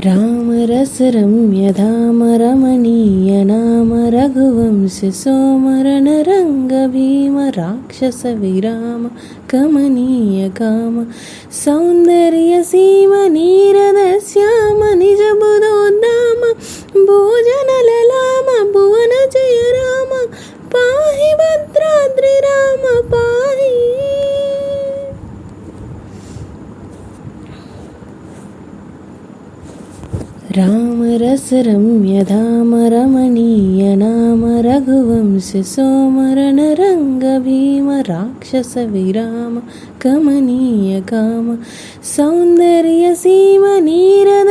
राम रस रम्य धाम रमणीय नाम रघुवंश सोमरण रंग भीम राक्षस विराम कमनीय काम सौंदर्य सीम नीरद श्याम निज बुधोद्दाम भोजन ललाम भुवन जय राम पाहि भद्राद्रि राम पाहि। राम रस रम्य धाम रमणीय नाम रघुवंश सोमरण रंग भीम राक्षस विराम कमनीय काम सौंदर्य सीम नीरद